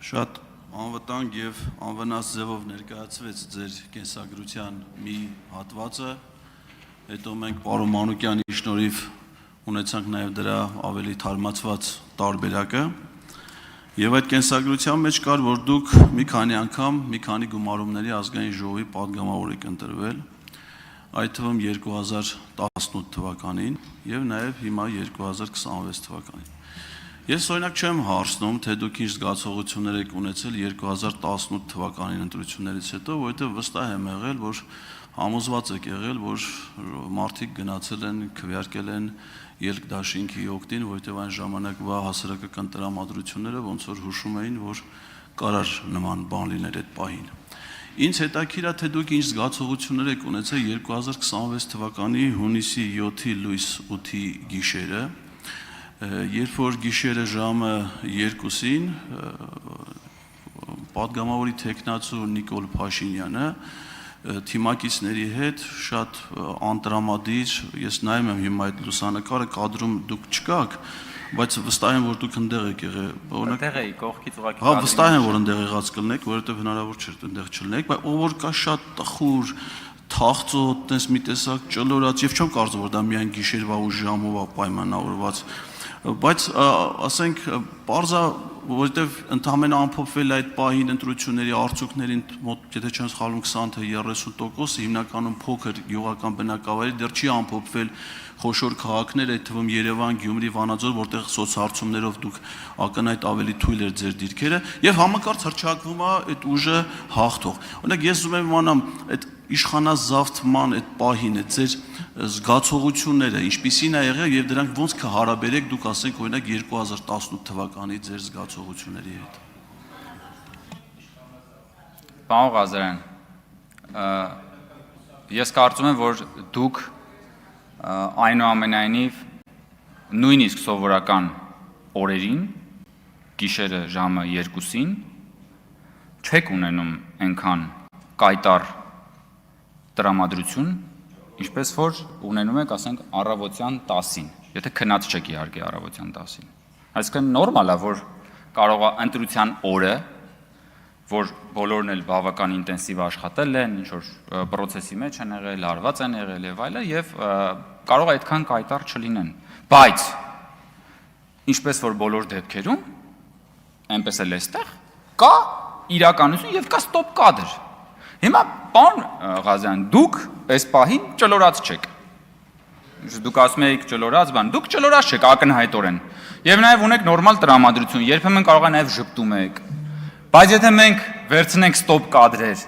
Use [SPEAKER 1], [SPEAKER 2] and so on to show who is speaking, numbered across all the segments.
[SPEAKER 1] Շատ անվտանգ եւ անվնաս ձևով ներկայացվեց ձեր կենսագրության մի հատվածը, հետո մենք պարոն Մանուկյանի շնորհիվ ունեցանք նաեւ դրա ավելի թարմացված տարբերակը եւ այդ կենսագրության մեջ կար, որ դուք մի քանի անգամ մի քանի գումարումների ազգային ժողովի падգամավոր եք ընտրվել, այդ թվում 2018 թվականին եւ նաեւ հիմա 2026 թվականին։ Ես օրինակ չեմ հարցնում, թե դուք ինչ զգացողություններ եք ունեցել 2018 թվականին ընտրություններից հետո, որովհետև վստահ եմ եղել, որ համոզված եք եղել, որ մարդիկ գնացել են, քվեարկել են ելք դաշինքի օգտին, որովհետև այն ժամանակվա հասարակական տրամադրությունները ոնց որ հուշում էին, որ կարար նման բան լիներ այդ պահին։ Ինձ հետաքրքիր է, թե դուք ինչ զգացողություններ եք ունեցել 2026 թվականի հունիսի 7-ի լույս 8-ի գիշերը, երբ որ գիշերը ժամը 2-ին падգամավորի տեխնացու Նիկոլ Փաշինյանը թիմակիցների հետ շատ անտրամադիր, ես նայում եմ հիմա այդ լուսանկարը, կադրում դուք չկաք, բայց վստահ եմ, որ դուք ընդեղ եք եղել,
[SPEAKER 2] Ընդեղ էի, կողքից ուղղակի։
[SPEAKER 1] Հա, վստահ եմ, որ ընդեղ եղած կլնեք, որովհետև հնարավոր չէ ընդեղ չլնեք, բայց ով որ կա շատ տխուր, թախծոտ, տես մի տեսակ ճլորած, եւ չեմ կարծում, որ դա միայն գիշերվա ու ժամով է պայմանավորված, բայց ասենք պարզա, որովհետև ընդհանրապես ամփոփվել այդ պահին ընտրությունների արդյունքներին մոտ, եթե չեմ սխալվում, 20 թե 30%, հիմնականում փոքր գյուղական բնակավայրի դեռ չի ամփոփվել խոշոր քաղաքներ, այդ թվում Երևան, Գյումրի, Վանաձոր, որտեղ սոցհարցումներով դուք ակնհայտ ավելի թույլ էր ձեր դիրքերը, եւ համակարգ հռչակվում է այդ ուժը հաղթող։ Օրինակ ես ուզում եմ իմանամ այդ իշխանազավթման այդ պահին է ձեր զգացողությունները ինչպիսին է եղել եւ դրանք ոնց կհարաբերեք դուք ասենք օրինակ 2018 թվականի ձեր զգացողությունների հետ։
[SPEAKER 2] Պարոն Ղազարյան, ես կարծում եմ, որ դուք այնուամենայնիվ նույնիսկ սովորական օրերին գիշերը ժամը 2-ին չեք ունենում այնքան կայտար տրամադրություն, ինչպես որ ունենում եք, ասենք, առավոտյան 10-ին, եթե քնած չեք իհարկե առավոտյան 10-ին։ Այսինքն նորմալ է, որ կարող է ընտրության օրը, որ բոլորն էլ բավական ինտենսիվ աշխատել են, ինչ որ process-ի մեջ են եղել, հարված են եղել եւ այլն, եւ կարող է այդքան կայտար չլինեն։ Բայց ինչպես որ բոլոր դեպքերում, այնպես էլ էստեղ կա իրականություն եւ կա ստոպ կադր։ Հիմա պարոն Ղազարյան, դուք այս պահին ճլորած չեք։ Դուք ասում եք ճլորած բան, դուք ճլորած չեք ակնհայտորեն։ Եվ նաեւ ունեք նորմալ տրամադրություն, երբեմն կարող է նաեւ ժպտում եք։ Բայց եթե մենք վերցնենք ստոպ կադրեր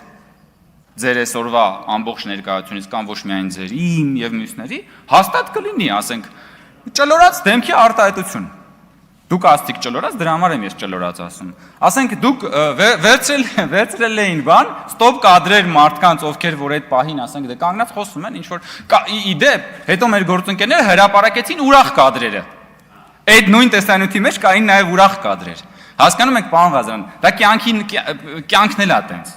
[SPEAKER 2] ձեր այսօրվա ամբողջ ներկայությունից կամ ոչ միայն ձեր, իմ եւ մյուսների, հաստատ կլինի, ասենք, ճլորած դեմքի արտահայտություն։ Դուք աստիկ ճլորած, դրա համար եմ ես ճլորած ասում։ Ասենք դուք վերցրել էին բան, ստոպ կադրեր մարդկանց, ովքեր որ այդ պահին, ասենք, դե կանգնած խոսում են, ինչ որ իդեպ, հետո մեր գործընկերները հրապարակեցին ուրախ կադրերը։ Այդ նույն տեսանյութի մեջ կային նաև ուրախ կադրեր։ Հասկանում եք, պարոն Ղազարյան, դա կյանքն էլ է տենց։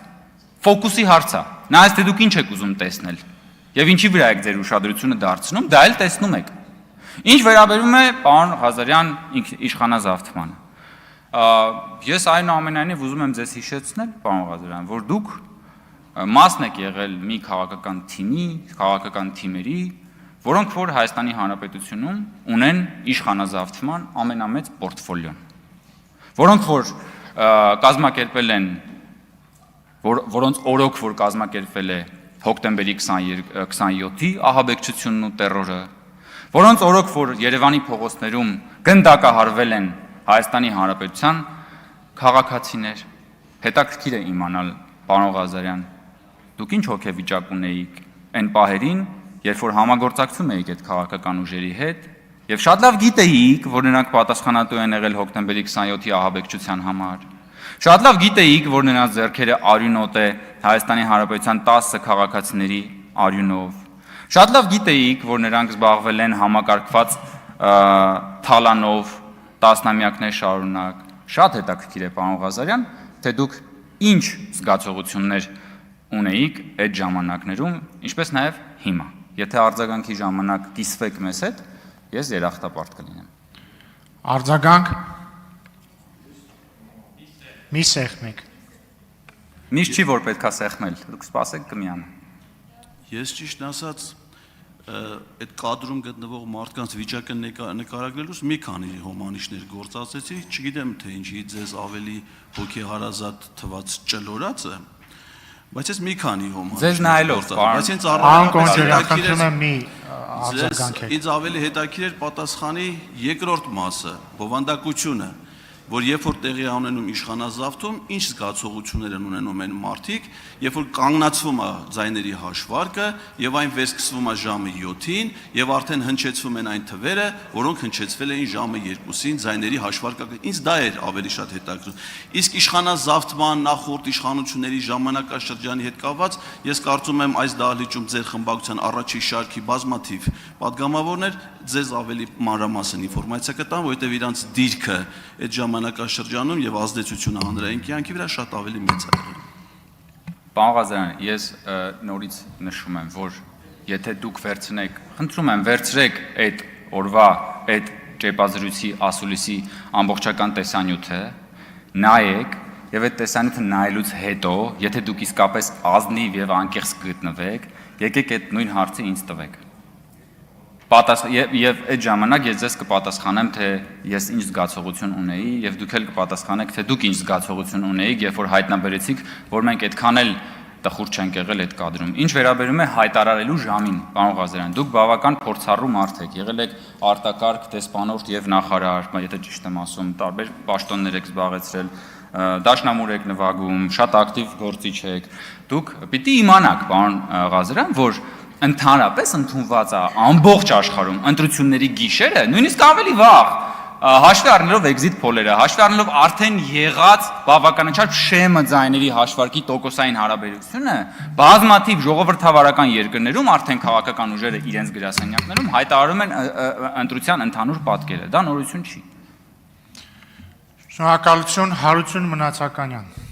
[SPEAKER 2] Ֆոկուսի հարց է։ Նայած թե դուք ինչ եք ուզում տեսնել։ Եվ ինչի վրա եք ձեր ուշադրությունը դարձնում, դա էլ տեսնում եք։ Ինչ վերաբերում է պարոն Ղազարյան իշխանազավթմանը։ Ես այնուամենայնիվ ուզում եմ ձեզ հիշեցնել, պարոն Ղազարյան, որ դուք մասն եք եղել մի քաղաքական թիմի, քաղաքական թիմերի, որոնք որ Հայաստանի Հանրապետությունում ունեն իշխանազավթման ամենամեծ պորտֆոլիոն, որոնք որ կազմակերպել են, որոնց օրոք որ կազմակերպվել է հոկտեմբերի 27-ի ահաբեկչությունն ու տերորը, որոնց օրոք որ Երևանի փողոցներում գնդակահարվել են Հայաստանի Հանրապետության քաղաքացիներ, հետաքրքիր է իմանալ, պարոն Ղազարյան, դուք ինչ հոգեվիճակ ունեիք այն պահերին, երբ որ համագործակցում էիք այդ քաղաքական ուժերի հետ, եւ շատ լավ գիտեիք, որ նրանք պատասխանատու են եղել հոկտեմբերի 27-ի ահաբեկչության համար։ Շատ լավ գիտեիք, որ նրանց ձեռքերը արյունոտ է Հայաստանի Հանրապետության 10 քաղաքացիների արյունով։ Շատ լավ գիտեիք, որ նրանք զբաղվել են համակարգված թալանով տասնամյակներ շարունակ։ Շատ հետաքրքիր է, պարոն Ղազարյան, թե դուք ինչ զգացողություններ ունեիք այդ ժամանակներում, ինչպես նաև հիմա։ Եթե արձագանքի ժամանակ կիսվեք մեզ հետ, ես երախտապարտ կլինեմ։
[SPEAKER 3] Արձագանք մի սեղմեք։
[SPEAKER 2] Միշտ չի որ պետքա սեղմել, դուք սպասեք կմիանը։
[SPEAKER 1] Ես ճիշտ ասած այդ կադրում գտնվող մարդկանց վիճակը նկարագրելուց մի քանի հոմանիշներ գործածեցի, չգիտեմ թե ինչի ձեզ ավելի հոգեհարազատ թված ճլորացը, բայց ես մի քանի հոմանիշ։
[SPEAKER 2] Ձեզ նայելով,
[SPEAKER 1] բայց ինձ ինձ ավելի հետաքրքիր էր պատասխանի երկրորդ մասը, բովանդակությունը, որ երբ որ տեղի ունենում իշխանազավթում, ինչ զգացողություններ են ունենում են մարդիկ, երբ որ կանգնացվում է ձայների հաշվարկը եւ այն վերսկսվում է ժամը 7-ին եւ արդեն հնչեցվում են այն թվերը, որոնք հնչեցվել էին ժամը 2-ին ձայների հաշվարկը։ Ինձ դա էր ավելի շատ հետաքրքիր։ Իսկ իշխանազավթման նախորդ իշխանությունների ժամանակաշրջանի հետ կապված ես կարծում եմ այս դահլիճում ձեր խմբակցության առաջի շարքի բազմաթիվ падգամավորներ ձեզ ավելի մանրամասն ինֆորմացիա կտան, որովհետեւ իրանց դիրքը այդ ժամանակաշրջանում եւ ազդեցությունը հանրային կյանքի վրա շատ ավելի մեծ է եղել։
[SPEAKER 2] Պարոն Ղազարյան, ես նորից նշում եմ, որ եթե դուք վերցնեք, խնդրում եմ, վերցրեք այդ օրվա այդ ճեպազրույցի ասուլիսի ամբողջական տեսանյութը, նայեք եւ այդ տեսանյութը նայելուց հետո, եթե դուք իսկապես ազնիվ եւ անկեղծ գտնվեք, եկեք այդ նույն հարցը ինձ տվեք։ Եվ այդ ժամանակ ես ձեզ կպատասխանեմ, թե ես ինչ զգացողություն ունեի եւ դուք էլ կպատասխանեք, թե դուք ինչ զգացողություն ունեիք, երբ որ հայտնաբերեցիք, որ մենք այդքան էլ տխուր չենք եղել այդ կադրում։ Ինչ վերաբերում է հայտարարելու ժամին, պարոն Ղազարյան, դուք բավական փորձառու մարդ եք, եղել եք արտակարգ, դեսպանորդ եւ նախարար, եթե ճիշտ եմ ասում, տարբեր պաշտոններ եք զբաղեցրել, դաշնամուր եք նվագում, շատ ակտիվ գործիչ եք։ Դուք պիտի իմանաք, պարոն Ղազարյան, որ ընդհանրապես ընդունված է ամբողջ աշխարհում ընտրությունների գիշերը, նույնիսկ ավելի վաղ, հաշվի առնելով էքզիտ փոլերը, հաշվի առնելով արդեն եղած բավականաչափ շեմը ձայների հաշվարկի տոկոսային հարաբերությունը, բազմաթիվ ժողովրդավարական երկրներում արդեն քաղաքական ուժերը իրենց գրասենյակներում հայտարարում են ընտրության ընդհանուր պատկերը։ Դա նորություն չի։
[SPEAKER 3] Շնորհակալություն, Հարություն Մնացականյան։